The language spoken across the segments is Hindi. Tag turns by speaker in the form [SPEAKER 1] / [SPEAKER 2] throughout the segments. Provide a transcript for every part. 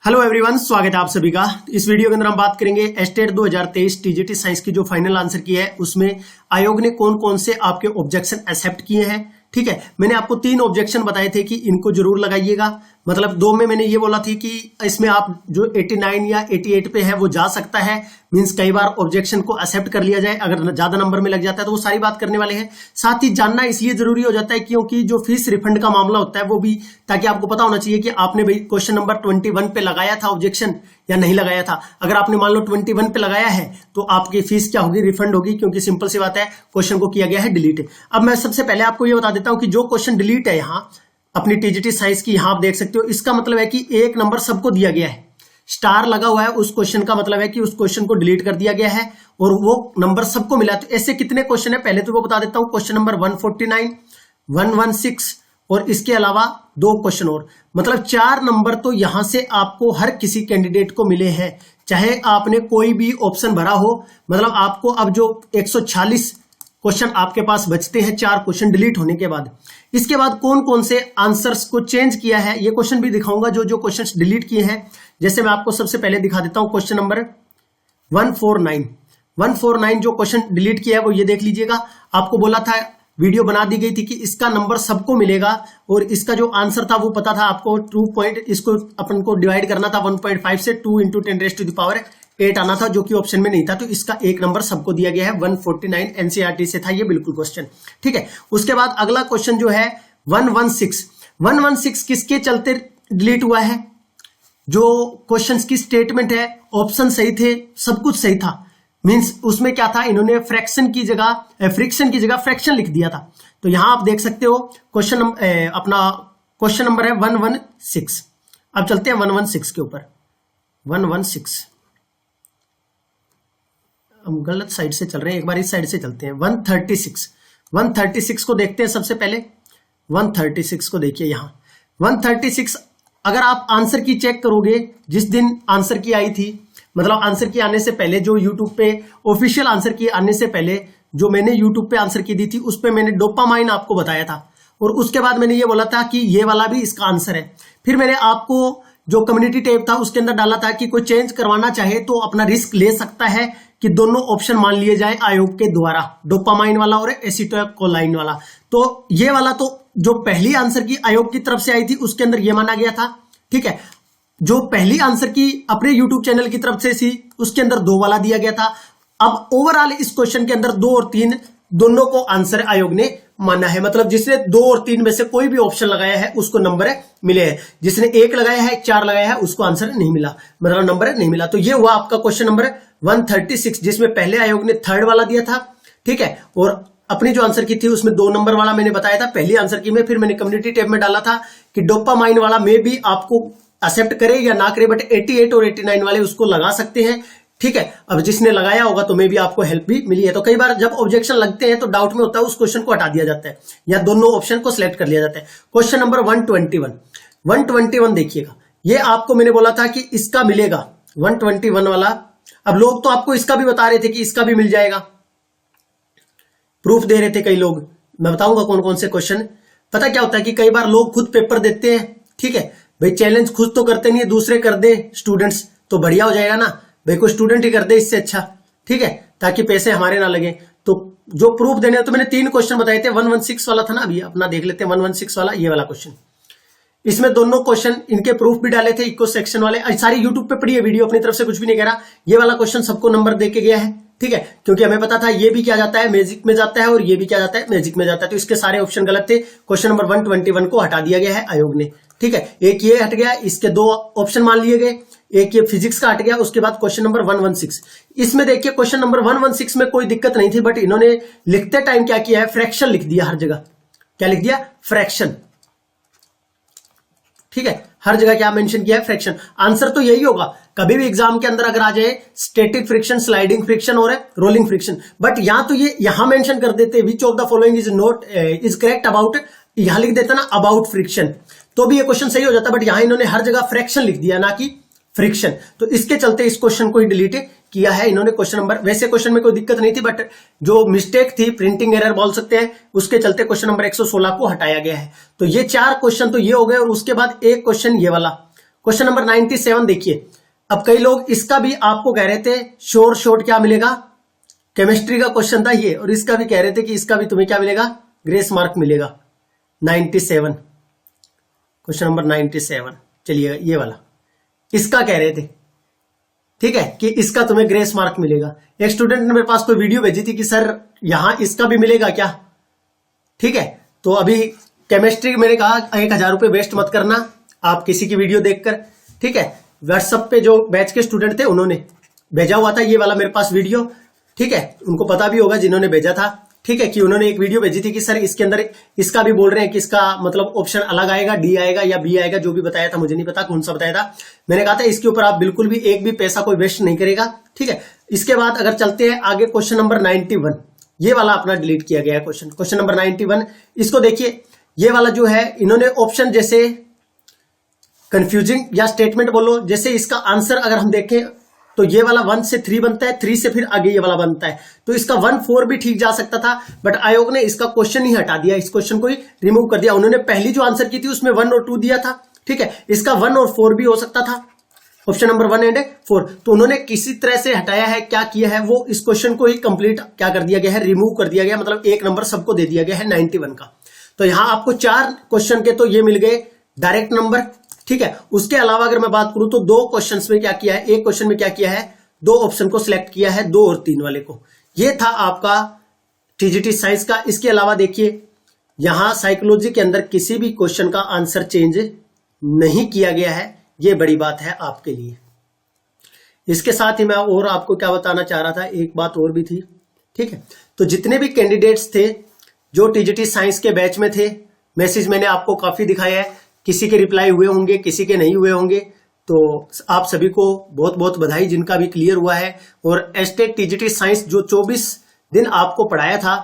[SPEAKER 1] हेलो एवरीवन, स्वागत है आप सभी का। इस वीडियो के अंदर हम बात करेंगे एस्टेट 2023 टीजीटी साइंस की जो फाइनल आंसर की है उसमें आयोग ने कौन कौन से आपके ऑब्जेक्शन एक्सेप्ट किए हैं। ठीक है, मैंने आपको 3 ऑब्जेक्शन बताए थे कि इनको जरूर लगाइएगा। मतलब 2 में मैंने ये बोला थी कि इसमें आप जो 89 या 88 पे है वो जा सकता है, मींस कई बार ऑब्जेक्शन को एक्सेप्ट कर लिया जाए, अगर ज्यादा नंबर में लग जाता है तो वो सारी बात करने वाले हैं। साथ ही जानना इसलिए जरूरी हो जाता है क्योंकि जो फीस रिफंड का मामला होता है वो भी, ताकि आपको पता होना चाहिए कि आपने भाई क्वेश्चन नंबर 21 पे लगाया था ऑब्जेक्शन या नहीं लगाया था। अगर आपने मान लो 21 पे लगाया है तो आपकी फीस क्या होगी, रिफंड होगी, क्योंकि सिंपल सी बात है क्वेश्चन को किया गया है डिलीट। अब मैं सबसे पहले आपको ये बता देता हूं कि जो क्वेश्चन डिलीट है यहाँ अपनी टीजीटी साइंस की, यहां आप देख सकते हो, इसका मतलब है कि 1 नंबर सबको दिया गया है, स्टार लगा हुआ है उस क्वेश्चन का मतलब है कि उस क्वेश्चन को डिलीट कर दिया गया है और वो नंबर सबको मिला। तो ऐसे कितने क्वेश्चन है पहले तो वो बता देता हूं। क्वेश्चन नंबर 149, 116 और इसके अलावा 2 क्वेश्चन और, मतलब 4 नंबर तो यहां से आपको हर किसी कैंडिडेट को मिले हैं, चाहे आपने कोई भी ऑप्शन भरा हो। मतलब आपको अब जो 146 क्वेश्चन आपके पास बचते हैं 4 क्वेश्चन डिलीट होने के बाद। इसके बाद कौन कौन से आंसर्स को चेंज किया है ये क्वेश्चन भी दिखाऊंगा, जो जो क्वेश्चंस डिलीट किए हैं। जैसे मैं आपको सबसे पहले दिखा देता हूं क्वेश्चन नंबर 149 जो क्वेश्चन डिलीट किया है वो ये देख लीजिएगा। आपको बोला था, वीडियो बना दी गई थी कि इसका नंबर सबको मिलेगा और इसका जो आंसर था वो पता था आपको 2 पॉइंट, इसको अपन को डिवाइड करना था 1.5 से 2 × 10⁸ आना था, जो कि ऑप्शन में नहीं था। तो इसका 1 नंबर सबको दिया गया है। 149 एनसीईआरटी से था ये बिल्कुल क्वेश्चन। ठीक है, उसके बाद अगला क्वेश्चन जो है 116 किसके चलते डिलीट हुआ है। जो क्वेश्चंस की स्टेटमेंट है, ऑप्शन सही थे, सब कुछ सही था, मींस उसमें क्या था, इन्होंने फ्रैक्शन की जगह फ्रैक्शन लिख दिया था। तो यहां आप देख सकते हो क्वेश्चन अपना क्वेश्चन नंबर है 116। अब चलते हैं 116 के ऊपर। 116 हम गलत साइड से चल रहे हैं, एक बार इस साइड से चलते हैं। 136 को देखते हैं सबसे पहले। 136 को देखिए यहां 136, अगर आप आंसर की चेक करोगे, जिस दिन आंसर की आई थी, मतलब आंसर की आने से पहले, जो यूट्यूब पे ऑफिशियल आंसर की आने से पहले जो मैंने यूट्यूब पे आंसर की दी थी उस पे मैंने डोपामाइन आपको बताया था और उसके बाद मैंने ये बोला था कि ये वाला भी इसका आंसर है। फिर मैंने आपको जो कम्युनिटी टैब था उसके अंदर डाला था कि कोई चेंज करवाना चाहे तो अपना रिस्क ले सकता है कि दोनों ऑप्शन मान लिए जाए आयोग के द्वारा, डोपामाइन वाला और एसिटाइलकोलाइन वाला। तो ये वाला तो जो पहली आंसर की आयोग की तरफ से आई थी उसके अंदर ये माना गया था। ठीक है, जो पहली आंसर की अपने YouTube चैनल की तरफ से थी उसके अंदर 2 वाला दिया गया था। अब ओवरऑल इस क्वेश्चन के अंदर 2 और 3 दोनों को आंसर आयोग ने माना है। मतलब जिसने 2 और 3 में से कोई भी ऑप्शन लगाया है उसको नंबर मिले हैं, जिसने 1 लगाया है, 4 लगाया है, उसको आंसर नहीं मिला, मतलब नंबर नहीं मिला। तो ये हुआ आपका क्वेश्चन नंबर 136, जिसमें पहले आयोग ने 3rd वाला दिया था। ठीक है, और अपनी जो आंसर की थी उसमें 2 नंबर वाला मैंने बताया था पहली आंसर की में। फिर मैंने कम्युनिटी टैब में डाला था कि डोपामाइन वाला में भी आपको एक्सेप्ट करे या ना करे, बट 88 और 89 वाले उसको लगा सकते हैं। ठीक है, अब जिसने लगाया होगा तो मे भी आपको हेल्प भी मिली है। तो कई बार जब ऑब्जेक्शन लगते हैं तो डाउट में होता है, उस क्वेश्चन को हटा दिया जाता है या दोनों ऑप्शन को सिलेक्ट कर लिया जाता है। क्वेश्चन नंबर 121 देखिएगा, ये आपको मैंने बोला था कि इसका मिलेगा 121 वाला। अब लोग तो आपको इसका भी बता रहे थे कि इसका भी मिल जाएगा, प्रूफ दे रहे थे कई लोग। मैं बताऊंगा कौन कौन से क्वेश्चन। पता क्या होता है कि कई बार लोग खुद पेपर देते हैं। ठीक है भाई, चैलेंज खुद तो करते नहीं है, दूसरे कर दे स्टूडेंट्स तो बढ़िया हो जाएगा ना भाई, कोई स्टूडेंट ही कर दे इससे अच्छा। ठीक है, ताकि पैसे हमारे ना लगे। तो जो प्रूफ देने, तो मैंने 3 क्वेश्चन बताए थे। 116 वाला था ना, अभी अपना देख लेते हैं 116 वाला, ये वाला क्वेश्चन। इसमें दोनों क्वेश्चन इनके प्रूफ भी डाले थे, इको सेक्शन वाले। सारी यूट्यूब पे पड़ी है वीडियो, अपनी तरफ से कुछ भी नहीं कह रहा। ये वाला क्वेश्चन सबको नंबर दे के गया है। ठीक है, क्योंकि हमें पता था ये भी क्या जाता है, मैजिक में जाता है, और ये भी क्या जाता है, मैजिक में जाता है। तो इसके सारे ऑप्शन गलत थे। क्वेश्चन नंबर 121 को हटा दिया गया है आयोग ने। ठीक है, एक ये हट गया, इसके 2 ऑप्शन मान लिए गए, एक ये फिजिक्स का हट गया। उसके बाद क्वेश्चन नंबर 116, इसमें देखिए क्वेश्चन नंबर 116 में कोई दिक्कत नहीं थी, बट इन्होंने लिखते टाइम क्या किया है, फ्रैक्शन लिख दिया हर जगह। क्या लिख दिया, फ्रैक्शन। ठीक है, हर जगह क्या मेंशन किया है, फ्रैक्शन। आंसर तो यही होगा, कभी भी एग्जाम के अंदर अगर आ जाए स्टैटिक फ्रिक्शन, स्लाइडिंग फ्रिक्शन और रोलिंग फ्रिक्शन, बट यहां तो ये यहां मेंशन कर देते which of the following is correct about, यहां लिख देता ना अबाउट फ्रिक्शन, तो भी ये क्वेश्चन सही हो जाता। बट यहां इन्होंने हर जगह फ्रैक्शन लिख दिया, ना कि फ्रिक्शन। तो इसके चलते इस क्वेश्चन को ही डिलीट किया है इन्होंने क्वेश्चन नंबर। वैसे क्वेश्चन में कोई दिक्कत नहीं थी, बट जो मिस्टेक थी, प्रिंटिंग एरर बोल सकते हैं, उसके चलते क्वेश्चन नंबर 116 को हटाया गया है। तो ये 4 क्वेश्चन तो ये हो गए, और उसके बाद एक क्वेश्चन ये वाला क्वेश्चन नंबर 97 देखिए। अब कई लोग इसका भी आपको कह रहे थे शॉर्ट क्या मिलेगा, केमिस्ट्री का क्वेश्चन था ये, और इसका भी कह रहे थे कि इसका भी तुम्हें क्या मिलेगा, ग्रेस मार्क मिलेगा। 97 क्वेश्चन नंबर 97, चलिए ये वाला इसका कह रहे थे, ठीक है, कि इसका तुम्हें ग्रेस मार्क मिलेगा। एक स्टूडेंट ने मेरे पास कोई वीडियो भेजी थी कि सर यहां इसका भी मिलेगा क्या, ठीक है। तो अभी केमिस्ट्री मैंने कहा 1000 रुपये वेस्ट मत करना आप किसी की वीडियो देखकर, ठीक है। व्हाट्सएप पे जो बैच के स्टूडेंट थे उन्होंने भेजा हुआ था ये वाला मेरे पास वीडियो, ठीक है, उनको पता भी होगा जिन्होंने भेजा था, ठीक है, कि उन्होंने एक वीडियो भेजी थी कि सर इसके अंदर इसका भी बोल रहे हैं कि इसका मतलब ऑप्शन अलग आएगा, डी आएगा या बी आएगा, जो भी बताया था मुझे नहीं पता कौन सा बताया था। मैंने कहा था इसके ऊपर आप बिल्कुल भी एक भी पैसा कोई वेस्ट नहीं करेगा, ठीक है। इसके बाद अगर चलते हैं आगे, क्वेश्चन नंबर 91, ये वाला अपना डिलीट किया गया क्वेश्चन नंबर 91। इसको देखिए, ये वाला जो है इन्होंने ऑप्शन जैसे कंफ्यूजिंग या स्टेटमेंट बोलो, जैसे इसका आंसर अगर हम देखें तो ये वाला 1 से 3 बनता है, 3 से फिर आगे ये वाला बनता है, तो इसका 1 4 भी ठीक जा सकता था, बट आयोग ने इसका क्वेश्चन ही हटा दिया, इस क्वेश्चन को ही रिमूव कर दिया। उन्होंने पहली जो आंसर की थी उसमें 1 और 2 दिया था, ठीक है, इसका 1 और 4 भी हो सकता था, ऑप्शन नंबर 1 एंड 4। तो उन्होंने किसी तरह से हटाया है, क्या किया है, वो इस क्वेश्चन को ही कंप्लीट क्या कर दिया गया है, रिमूव कर दिया गया, मतलब 1 नंबर सबको दे दिया गया है 91 का। तो यहां आपको 4 क्वेश्चन के तो ये मिल गए डायरेक्ट नंबर, ठीक है। उसके अलावा अगर मैं बात करूं तो 2 क्वेश्चन में क्या किया है, एक क्वेश्चन में क्या किया है, 2 ऑप्शन को सिलेक्ट किया है, 2 और 3 वाले को। ये था आपका टीजीटी साइंस का। इसके अलावा देखिए यहां साइकोलॉजी के अंदर किसी भी क्वेश्चन का आंसर चेंज नहीं किया गया है, ये बड़ी बात है आपके लिए। इसके साथ ही मैं और आपको क्या बताना चाह रहा था, एक बात और भी थी, ठीक है। तो जितने भी कैंडिडेट्स थे जो टीजीटी साइंस के बैच में थे, मैसेज मैंने आपको काफी दिखाया है, किसी के रिप्लाई हुए होंगे, किसी के नहीं हुए होंगे, तो आप सभी को बहुत बहुत बधाई जिनका भी क्लियर हुआ है। और एस्टेट टीजीटी साइंस जो 24 दिन आपको पढ़ाया था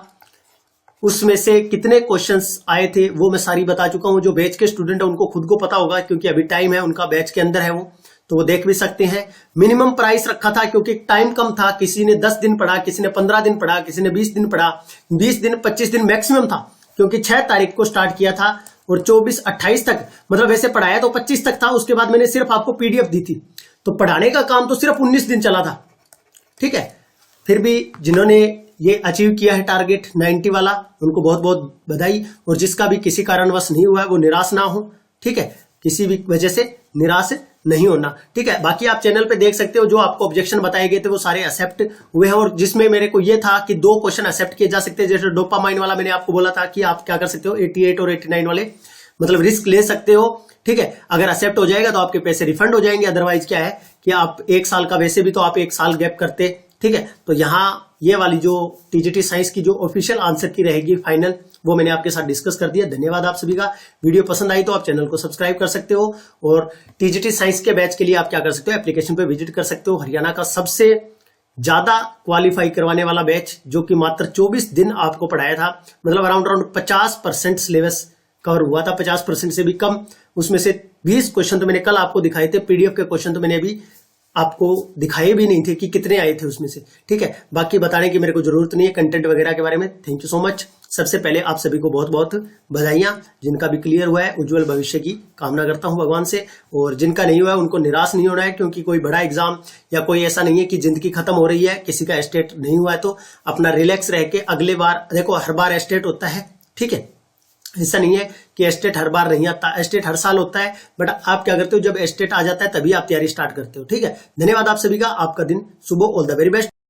[SPEAKER 1] उसमें से कितने क्वेश्चंस आए थे वो मैं सारी बता चुका हूं। जो बैच के स्टूडेंट है उनको खुद को पता होगा, क्योंकि अभी टाइम है, उनका बैच के अंदर है वो, तो वो देख भी सकते हैं। मिनिमम प्राइस रखा था क्योंकि टाइम कम था, किसी ने 10 दिन पढ़ा, किसी ने 15 दिन पढ़ा, किसी ने 20 दिन पढ़ा, 20 दिन 25 दिन मैक्सिमम था, क्योंकि 6 तारीख को स्टार्ट किया था और 24-28 तक, मतलब वैसे पढ़ाया तो 25 तक था, उसके बाद मैंने सिर्फ आपको पीडीएफ दी थी, तो पढ़ाने का काम तो सिर्फ 19 दिन चला था, ठीक है। फिर भी जिन्होंने ये अचीव किया है टारगेट 90 वाला, उनको बहुत बहुत बधाई। और जिसका भी किसी कारणवश नहीं हुआ है वो निराश ना हो, ठीक है, किसी भी वजह से निराश नहीं होना, ठीक है। बाकी आप चैनल पे देख सकते हो जो आपको ऑब्जेक्शन बताए गए थे वो सारे एक्सेप्ट हुए हैं, और जिसमें मेरे को ये था कि 2 क्वेश्चन एक्सेप्ट किए जा सकते हैं। जैसे डोपामाइन वाला मैंने आपको बोला था कि आप क्या कर सकते हो, 88 और 89 वाले मतलब रिस्क ले सकते हो, ठीक है। अगर एक्सेप्ट हो जाएगा तो आपके पैसे रिफंड हो जाएंगे, अदरवाइज क्या है कि आप 1 साल का, वैसे भी तो आप 1 साल गैप करते, ठीक है। तो यहाँ ये वाली जो टीजीटी साइंस की जो ऑफिशियल आंसर की रहेगी फाइनल, वो मैंने आपके साथ डिस्कस कर दिया। धन्यवाद आप सभी का। वीडियो पसंद आई तो आप चैनल को सब्सक्राइब कर सकते हो, और टीजीटी साइंस के बैच के लिए आप क्या कर सकते हो, एप्लीकेशन पे विजिट कर सकते हो। हरियाणा का सबसे ज्यादा क्वालिफाई करवाने वाला बैच, जो कि मात्र 24 दिन आपको पढ़ाया था, मतलब अराउंड 50% सिलेबस कवर हुआ था, 50% से भी कम। उसमें से 20 क्वेश्चन तो मैंने कल आपको दिखाए थे, पीडीएफ के क्वेश्चन तो मैंने अभी आपको दिखाए भी नहीं थे कि कितने आए थे उसमें से, ठीक है। बाकी बताने की मेरे को जरूरत नहीं है कंटेंट वगैरह के बारे में। Thank you so much. सबसे पहले आप सभी को बहुत बहुत बधाइयां, जिनका भी क्लियर हुआ है उज्जवल भविष्य की कामना करता हूं भगवान से, और जिनका नहीं हुआ है उनको निराश नहीं होना है, क्योंकि कोई बड़ा एग्जाम या कोई ऐसा नहीं है कि जिंदगी खत्म हो रही है, किसी का एस्टेट नहीं हुआ है तो अपना रिलैक्स रह के अगले बार, देखो हर बार एस्टेट होता है, ठीक है, ऐसा नहीं है कि एस्टेट हर बार नहीं आता, एस्टेट हर साल होता है, बट आप क्या करते हो, जब एस्टेट आ जाता है तभी आप तैयारी स्टार्ट करते हो, ठीक है। धन्यवाद आप सभी का, आपका दिन शुभ हो, ऑल द वेरी बेस्ट।